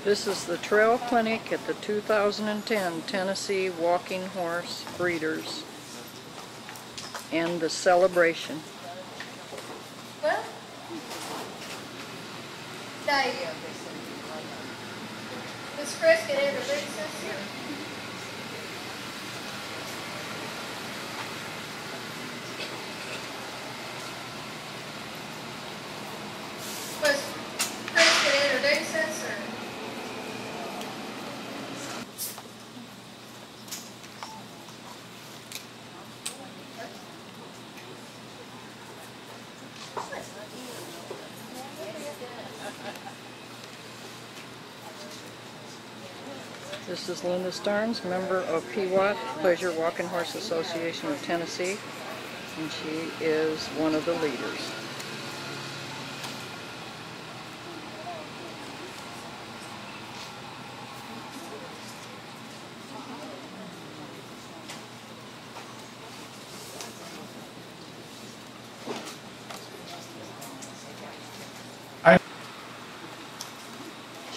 This is the trail clinic at the 2010 Tennessee Walking Horse Breeders and the celebration. Well, Dave, Miss Chris can introduce us here. Was Chris can introduce us, or? This is Linda Starnes, member of PWHAT, Pleasure Walking Horse Association of Tennessee, and she is one of the leaders.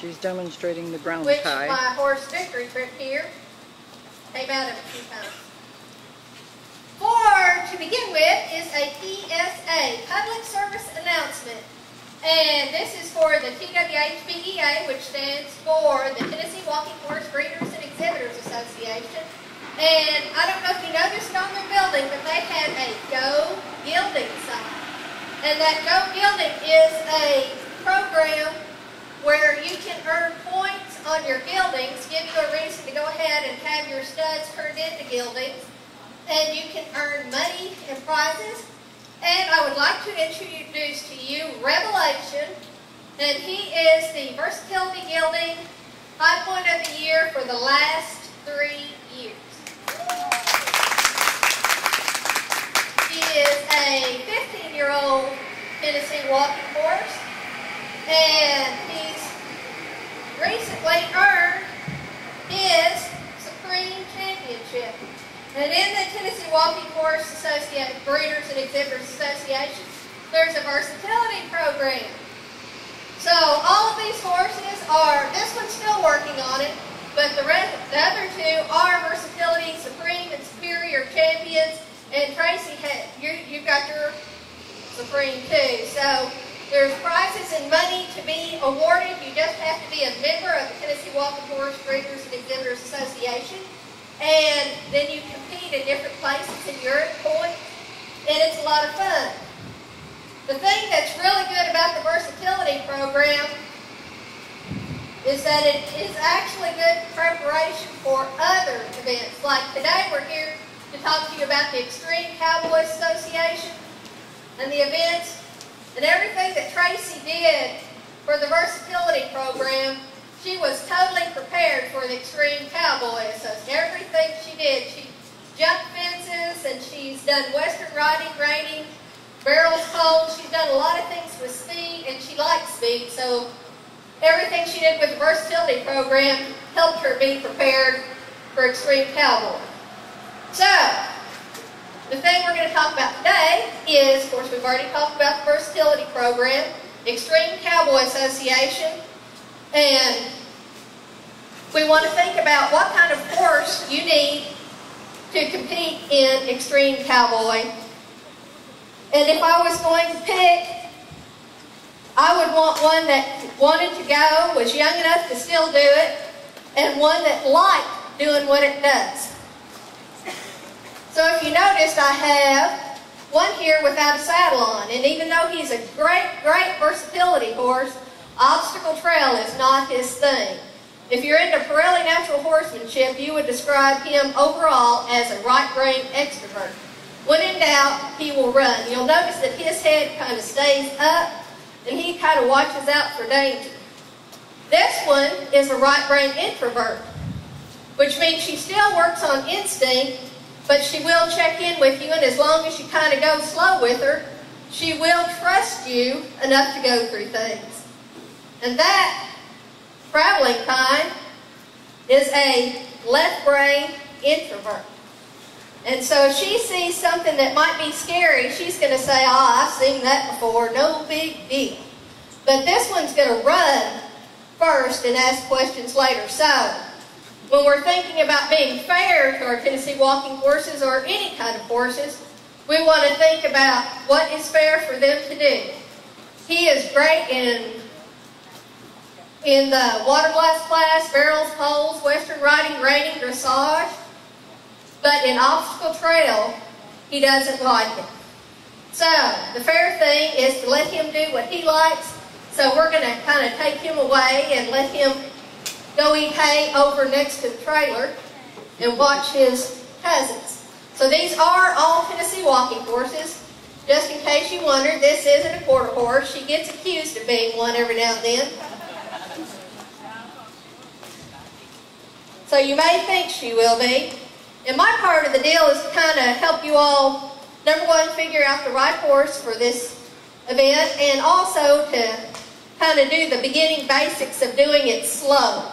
She's demonstrating the ground Which tie. my horse victory trip here came out of a few times. To begin with is a PSA, Public Service Announcement. And this is for the TWHBEA, which stands for the Tennessee Walking Horse Breeders and Exhibitors Association. And I don't know if you noticed on their building, but they had a Go Gilding sign. And that Go Gilding is a program where you can earn points on your gildings, give you a reason to go ahead and have your studs turned into gildings, and you can earn money and prizes. And I would like to introduce to you Revelation, and he is the Versatility Gilding High Point of the Year for the last 3 years. He is a 15-year-old Tennessee walking horse, and he's recently earned his Supreme Championship. And in the Tennessee Walking Horse Association, Breeders and Exhibitors Association, there's a versatility program. So all of these horses are, this one's still working on it, but the other two are Versatility Supreme and Superior Champions, and Tracy, you've got your Supreme too. So there's prizes and money to be awarded. You just have to be a member of the Tennessee Walking Horse Breeders and Exhibitors Association. And then you compete in different places and you're at points. And it's a lot of fun. The thing that's really good about the versatility program is that it is actually good preparation for other events. Like today we're here to talk to you about the Extreme Cowboy Association and the events. And everything that Tracy did for the versatility program, she was totally prepared for the Extreme Cowboy Association. Everything she did, she jumped fences, and she's done Western riding, reining, barrels pulled. She's done a lot of things with speed, and she likes speed. So everything she did with the versatility program helped her be prepared for Extreme Cowboy. So the thing we're going to talk about today is, of course, we've already talked about the versatility program, Extreme Cowboy Association, and we want to think about what kind of horse you need to compete in Extreme Cowboy. And if I was going to pick, I would want one that wanted to go, was young enough to still do it, and one that liked doing what it does. So if you noticed, I have one here without a saddle on. And even though he's a great, great versatility horse, obstacle trail is not his thing. If you're into Pirelli natural horsemanship, you would describe him overall as a right-brain extrovert. When in doubt, he will run. You'll notice that his head kind of stays up, and he kind of watches out for danger. This one is a right-brain introvert, which means she still works on instinct, but she will check in with you, and as long as you kind of go slow with her, she will trust you enough to go through things. And that traveling kind is a left brain introvert. And so if she sees something that might be scary, she's going to say, I've seen that before, no big deal. But this one's going to run first and ask questions later. So, when we're thinking about being fair to our Tennessee walking horses or any kind of horses, we want to think about what is fair for them to do. He is great in the water glass class, barrels, poles, western riding, reining, dressage, but in obstacle trail, he doesn't like it. So, the fair thing is to let him do what he likes. So we're going to kind of take him away and let him go eat hay over next to the trailer and watch his cousins. So these are all Tennessee walking horses. Just in case you wondered, this isn't a quarter horse. She gets accused of being one every now and then. So you may think she will be. And my part of the deal is to kind of help you all, number one, figure out the right horse for this event, and also to kind of do the beginning basics of doing it slow.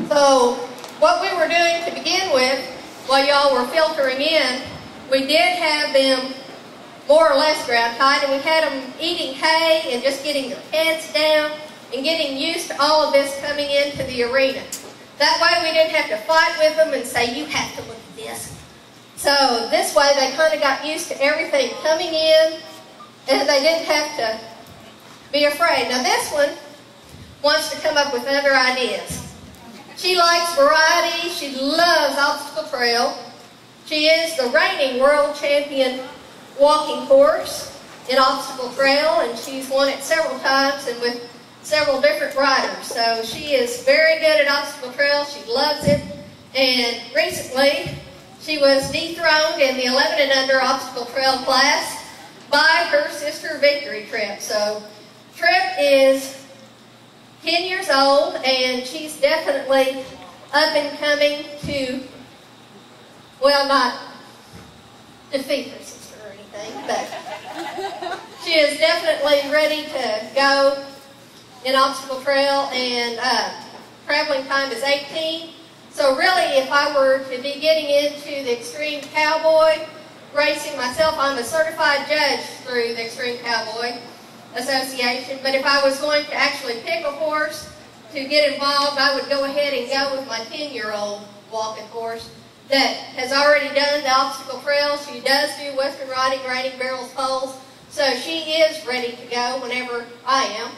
So what we were doing to begin with, while y'all were filtering in, we did have them more or less ground tied, and we had them eating hay and just getting their heads down and getting used to all of this coming into the arena. That way we didn't have to fight with them and say, you have to look at this. So this way they kind of got used to everything coming in, and they didn't have to be afraid. Now this one wants to come up with other ideas. She likes variety. She loves obstacle trail. She is the reigning world champion walking horse in obstacle trail, and she's won it several times and with several different riders. So she is very good at obstacle trail. She loves it. And recently she was dethroned in the 11 and under obstacle trail class by her sister Victory Trip. So Trip is 10 years old, and she's definitely up and coming to, well, not defeat her sister or anything, but she is definitely ready to go in obstacle trail, and traveling time is 18. So really, if I were to be getting into the Extreme Cowboy racing myself, I'm a certified judge through the Extreme Cowboy Association, but if I was going to actually pick a horse to get involved, I would go ahead and go with my 10-year-old walking horse that has already done the obstacle trail. She does do western riding, reining, barrels, poles, so she is ready to go whenever I am.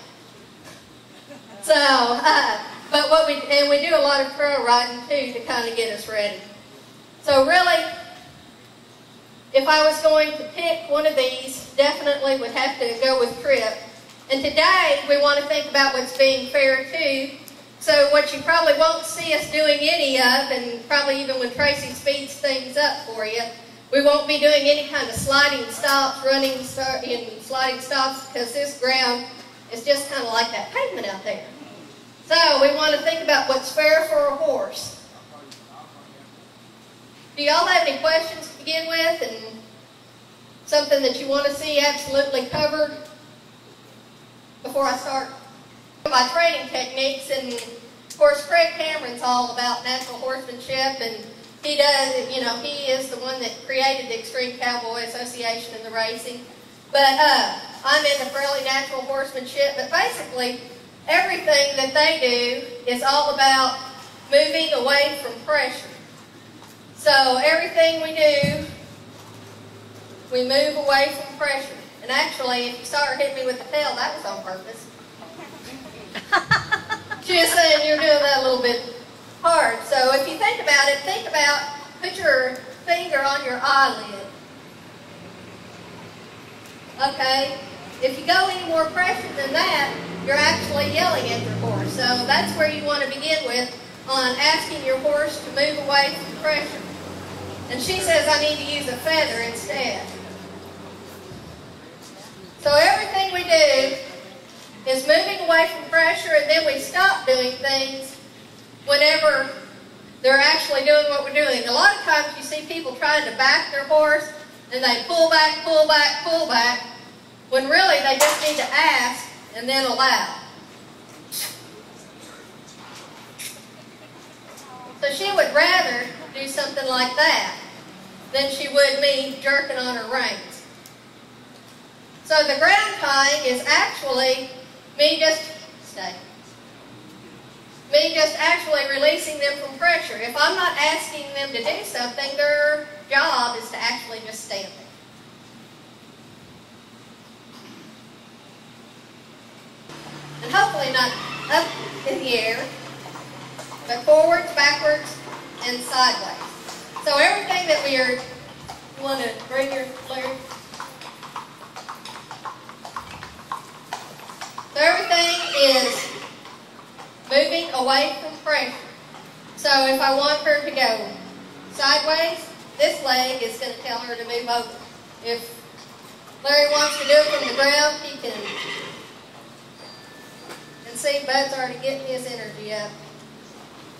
So, but we do a lot of trail riding too to kind of get us ready. So really, if I was going to pick one of these, definitely would have to go with Trip. And today, we want to think about what's being fair too. So what you probably won't see us doing any of, and probably even when Tracy speeds things up for you, we won't be doing any kind of sliding stops, running in sliding stops, because this ground is just kind of like that pavement out there. So we want to think about what's fair for a horse. Do y'all have any questions to begin with, and something that you want to see absolutely covered before I start? My training techniques, and of course Craig Cameron's all about natural horsemanship, and he does, you know, he is the one that created the Extreme Cowboy Association and the racing. But I'm into fairly natural horsemanship, but basically everything that they do is all about moving away from pressure. So everything we do, we move away from pressure. And actually, if you saw her hit me with the tail, that was on purpose. She was saying you're doing that a little bit hard. So if you think about, put your finger on your eyelid. Okay? If you go any more pressure than that, you're actually yelling at your horse. So that's where you want to begin with, on asking your horse to move away from pressure. And she says I need to use a feather instead. So everything we do is moving away from pressure, and then we stop doing things whenever they're actually doing what we're doing. A lot of times you see people trying to back their horse, and they pull back, pull back, pull back, when really they just need to ask and then allow. So she would rather do something like that than she would me jerking on her reins. So the ground tying is actually me just stay. Me just actually releasing them from pressure. If I'm not asking them to do something, their job is to actually just stand there. And hopefully not up in the air, but forwards, backwards, and sideways. So everything that we are, you want to bring your Larry? So everything is moving away from pressure. So if I want her to go sideways, this leg is going to tell her to move over. If Larry wants to do it from the ground, he can. And see, Bud's already getting his energy up.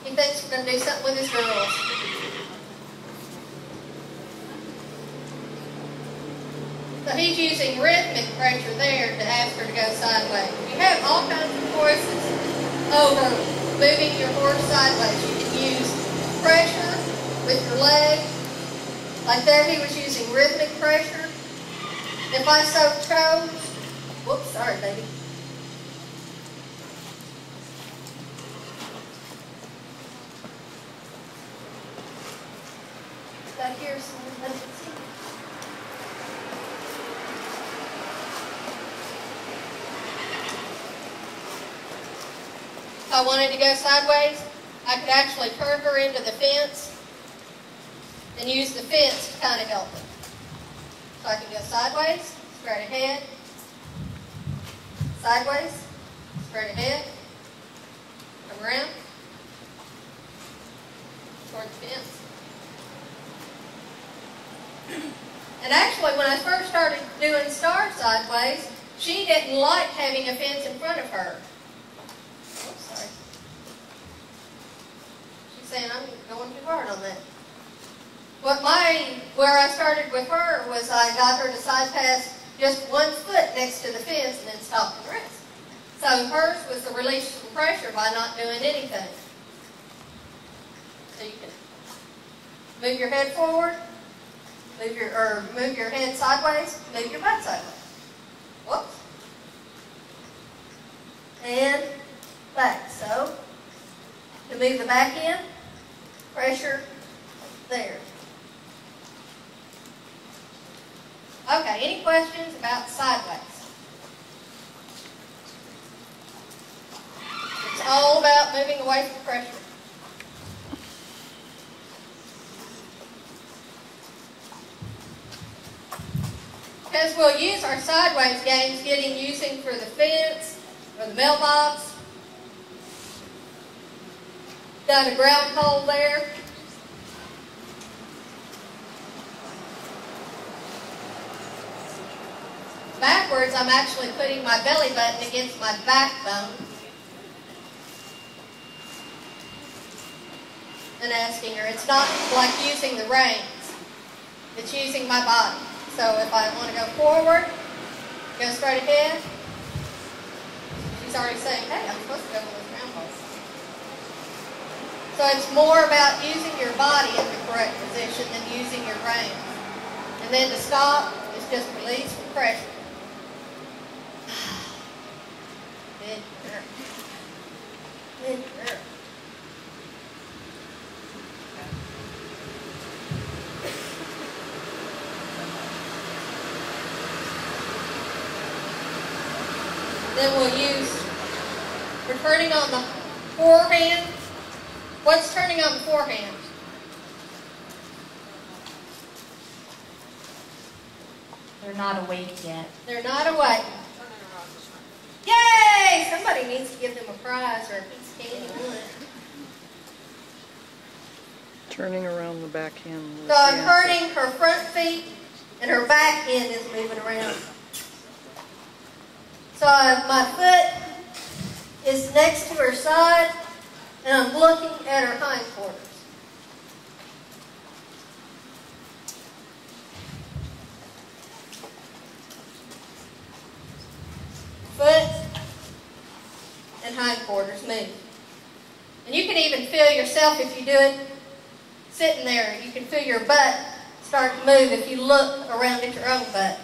He thinks we're going to do something with his girls. So he's using rhythmic pressure there to ask her to go sideways. You have all kinds of choices over moving your horse sideways. You can use pressure with your leg. Like there he was using rhythmic pressure. If I so chose, whoops, sorry baby. Back here, so let me see. If I wanted to go sideways, I could actually turn her into the fence and use the fence to kind of help her. So I can go sideways, straight ahead, sideways, straight ahead, come around, toward the fence. And actually, when I first started doing Star sideways, she didn't like having a fence in front of her. Oops, sorry. She's saying I'm going too hard on that. Where I started with her was I got her to side pass just one foot next to the fence and then stop the rest. So hers was the release from pressure by not doing anything. So you can move your head forward. Move your head sideways, move your butt sideways. Whoops. And back. So, to move the back in, pressure there. Okay, any questions about sideways? It's all about moving away from pressure. Because we'll use our sideways games using for the fence or the mailbox. Got a ground pole there. Backwards, I'm actually putting my belly button against my backbone and asking her. It's not like using the reins. It's using my body. So if I want to go forward, go straight ahead. She's already saying, hey, I'm supposed to go with those ground poles. So it's more about using your body in the correct position than using your reins. And then to stop is just release from pressure. Good girl. Good girl. Then we'll use, we're turning on the forehand. What's turning on the forehand? They're not awake yet. They're not awake. Yay! Somebody needs to give them a prize or a piece of candy. Turning around the back end. So I'm turning her front feet and her back end is moving around. So my foot is next to her side, and I'm looking at her hindquarters. Foot and hindquarters move. And you can even feel yourself if you do it sitting there. You can feel your butt start to move if you look around at your own butt.